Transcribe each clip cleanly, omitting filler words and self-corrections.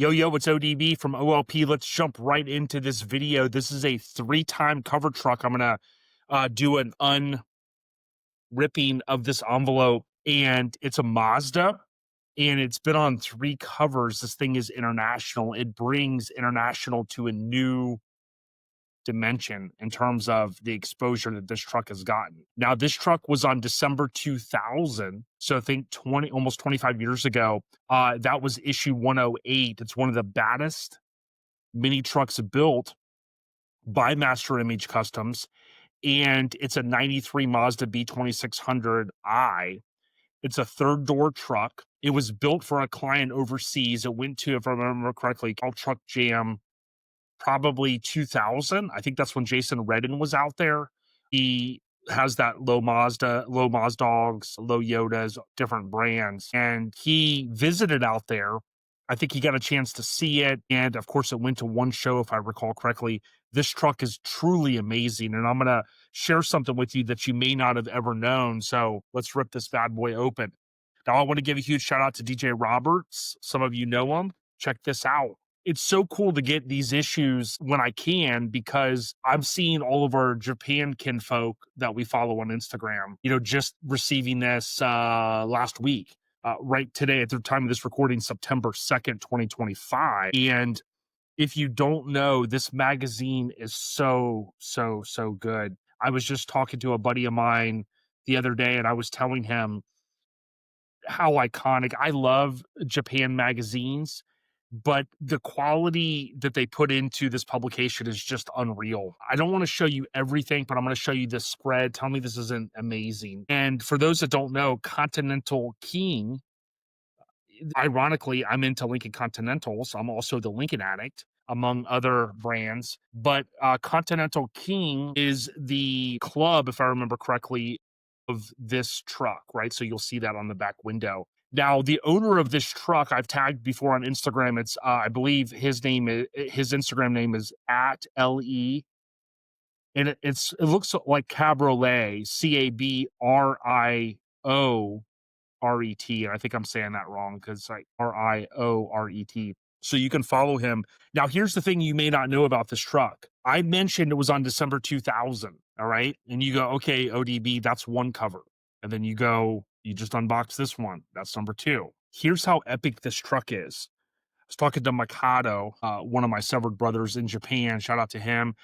Yo, it's ODB from OLP. Let's jump right into this video. This is a 3-time cover truck. I'm going to do an unripping of this envelope, and it's a Mazda, and it's been on 3 covers. This thing is international. It brings international to a new dimension in terms of the exposure that this truck has gotten. Now, this truck was on December 2000, so I think almost 25 years ago. That was issue 108. It's one of the baddest mini trucks built by Master Image Customs, and it's a 93 Mazda B2600i. It's a third door truck. It was built for a client overseas. It went to, if I remember correctly, called Truck Jam, probably 2000. I think that's when Jason Redden was out there. He has that low Moz Dogs, low Yodas, different brands. And he visited out there. I think he got a chance to see it. And of course, it went to one show, if I recall correctly. This truck is truly amazing. And I'm going to share something with you that you may not have ever known. So let's rip this bad boy open. Now, I want to give a huge shout out to DJ Roberts. Some of you know him. Check this out. It's so cool to get these issues when I can, because I'm seeing all of our Japan kinfolk that we follow on Instagram, just receiving this last week, right today at the time of this recording, September 2nd, 2025. And if you don't know, this magazine is so good. I was just talking to a buddy of mine the other day, and I was telling him how iconic. I love Japan magazines, but the quality that they put into this publication is just unreal. I don't want to show you everything, but I'm going to show you this spread. Tell me this isn't amazing. And for those that don't know, Continental King, ironically, I'm into Lincoln Continentals. I'm also the Lincoln addict, among other brands. But Continental King is the club, if I remember correctly, of this truck, right? So you'll see that on the back window. Now, the owner of this truck, I've tagged before on Instagram. It's, I believe his Instagram name is @LE. And it looks like Cabriolet, CABRIORET. And I think I'm saying that wrong because it's like RIORET. So you can follow him. Now, here's the thing you may not know about this truck. I mentioned it was on December 2000. All right. And you go, okay, ODB, that's one cover. And then you just unbox this one. That's number 2. Here's how epic this truck is. I was talking to Mikado, one of my severed brothers in Japan. Shout out to him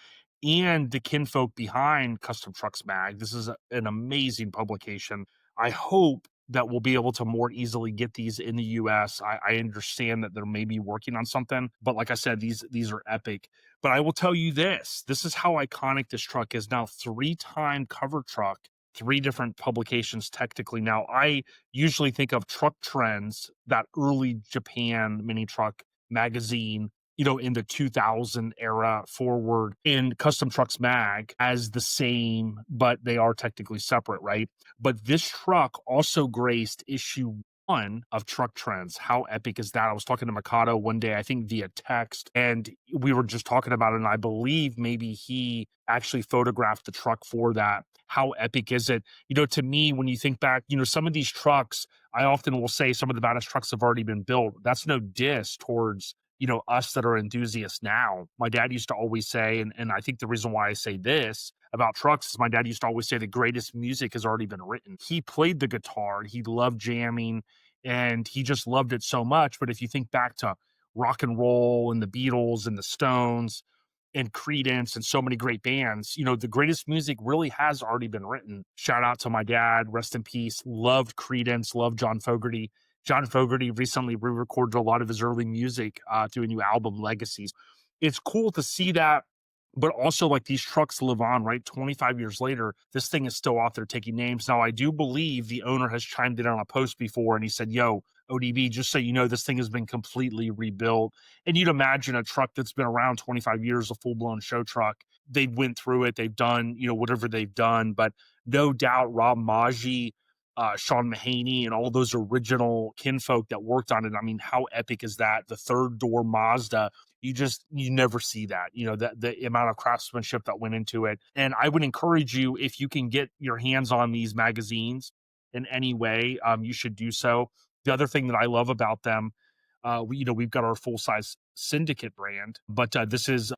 and the kinfolk behind Custom Trucks Mag. This is an amazing publication. I hope that we'll be able to more easily get these in the US. I understand that they're maybe working on something, but like I said, these are epic. But I will tell you this is how iconic this truck is. Now, 3-time cover truck, 3 different publications technically. Now, I usually think of Truck Trends, that early Japan mini truck magazine, in the 2000 era forward, in Custom Trucks Mag as the same, but they are technically separate, right? But this truck also graced issue 1 of Truck Trends. How epic is that? I was talking to Mikado one day, I think via text, and we were just talking about it, and I believe maybe he actually photographed the truck for that. How epic is it? To me, when you think back, some of these trucks, I often will say some of the baddest trucks have already been built. That's no diss towards us that are enthusiasts now. My dad used to always say, and I think the reason why I say this about trucks is my dad used to always say the greatest music has already been written. He played the guitar, he loved jamming, and he just loved it so much. But if you think back to rock and roll and the Beatles and the Stones and Creedence and so many great bands, the greatest music really has already been written. Shout out to my dad, rest in peace, loved Creedence, loved John Fogerty. John Fogerty recently re-recorded a lot of his early music to a new album, Legacies. It's cool to see that, but also like these trucks live on, right? 25 years later, this thing is still out there taking names. Now, I do believe the owner has chimed in on a post before, and he said, yo, ODB, just so you know, this thing has been completely rebuilt. And you'd imagine a truck that's been around 25 years, a full-blown show truck, they went through it, they've done, whatever they've done. But no doubt Rob Maggi, Sean Mahaney, and all those original kinfolk that worked on it. I mean, how epic is that? The third door Mazda, you never see that, the amount of craftsmanship that went into it. And I would encourage you, if you can get your hands on these magazines in any way, you should do so. The other thing that I love about them, we've got our full size Syndicate brand, but this is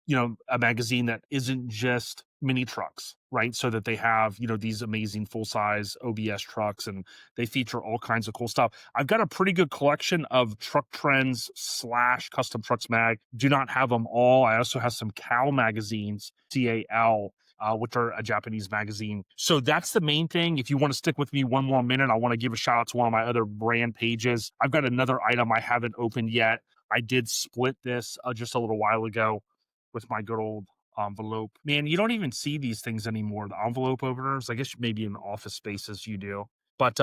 a magazine that isn't just mini trucks, right? So that they have, these amazing full size OBS trucks and they feature all kinds of cool stuff. I've got a pretty good collection of truck trends slash custom trucks mag. Do not have them all. I also have some Cal magazines, CAL, which are a Japanese magazine. So that's the main thing. If you want to stick with me one more minute, I want to give a shout out to one of my other brand pages. I've got another item I haven't opened yet. I did split this just a little while ago with my good old envelope. Man, you don't even see these things anymore. The envelope openers. I guess maybe in office spaces you do. But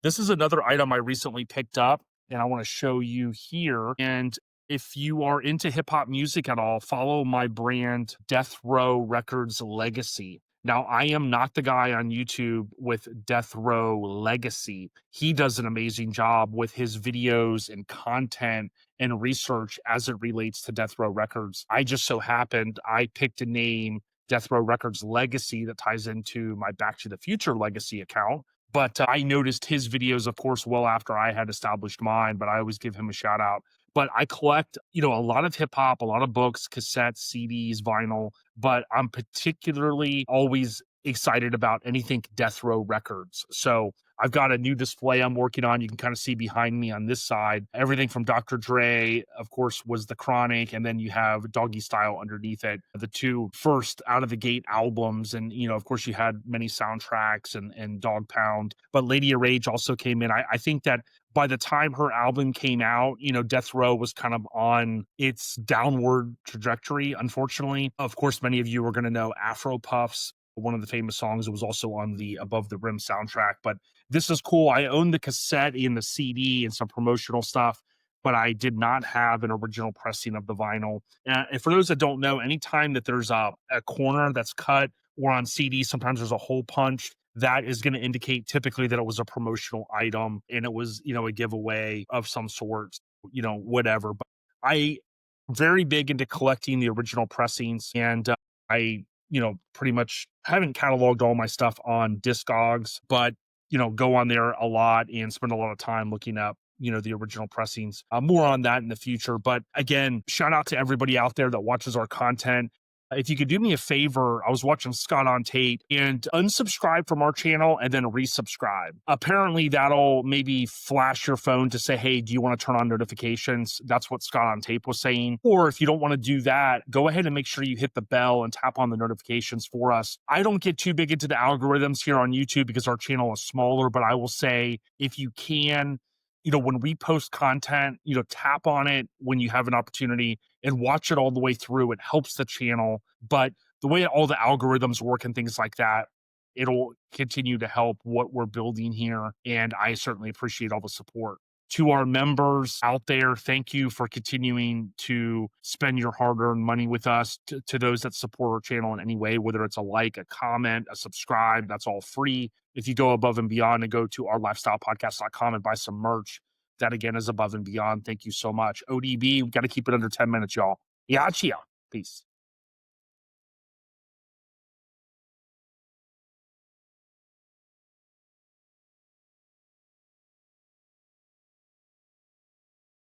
this is another item I recently picked up and I want to show you here. And if you are into hip hop music at all, follow my brand Death Row Records Legacy. Now, I am not the guy on YouTube with Death Row Legacy. He does an amazing job with his videos and content and research as it relates to Death Row Records. I just so happened I picked a name, Death Row Records Legacy, that ties into my Back to the Future Legacy account. But I noticed his videos, of course, well after I had established mine, but I always give him a shout out. But I collect, a lot of hip hop, a lot of books, cassettes, CDs, vinyl, but I'm particularly always excited about anything Death Row Records. So I've got a new display I'm working on. You can kind of see behind me on this side, everything from Dr. Dre, of course, was The Chronic, and then you have Doggy Style underneath it, the two first out of the gate albums. And, of course, you had many soundtracks and Dog Pound, but Lady of Rage also came in. I think that by the time her album came out, Death Row was kind of on its downward trajectory, unfortunately. Of course, many of you are going to know Afro Puffs, one of the famous songs. It was also on the Above the Rim soundtrack. But this is cool. I own the cassette and the CD and some promotional stuff, but I did not have an original pressing of the vinyl. And for those that don't know, anytime that there's a corner that's cut or on CD, sometimes there's a hole punched. That is going to indicate typically that it was a promotional item and it was, a giveaway of some sort, whatever. But I very big into collecting the original pressings, and I, pretty much haven't cataloged all my stuff on Discogs, but go on there a lot and spend a lot of time looking up the original pressings. More on that in the future. But again, shout out to everybody out there that watches our content. If you could do me a favor, I was watching Scott on Tate, and unsubscribe from our channel and then resubscribe. Apparently that'll maybe flash your phone to say, hey, do you want to turn on notifications? That's what Scott on Tape was saying. Or if you don't want to do that, go ahead and make sure you hit the bell and tap on the notifications for us. I don't get too big into the algorithms here on YouTube because our channel is smaller, but I will say if you can, when we post content, tap on it when you have an opportunity and watch it all the way through. It helps the channel. But the way all the algorithms work and things like that, it'll continue to help what we're building here. And I certainly appreciate all the support. To our members out there, thank you for continuing to spend your hard-earned money with us. To those that support our channel in any way, whether it's a like, a comment, a subscribe, that's all free. If you go above and beyond and go to ourlifestylepodcast.com and buy some merch, that again is above and beyond. Thank you so much. ODB, we've got to keep it under 10 minutes, y'all. Yeah, chia. Peace.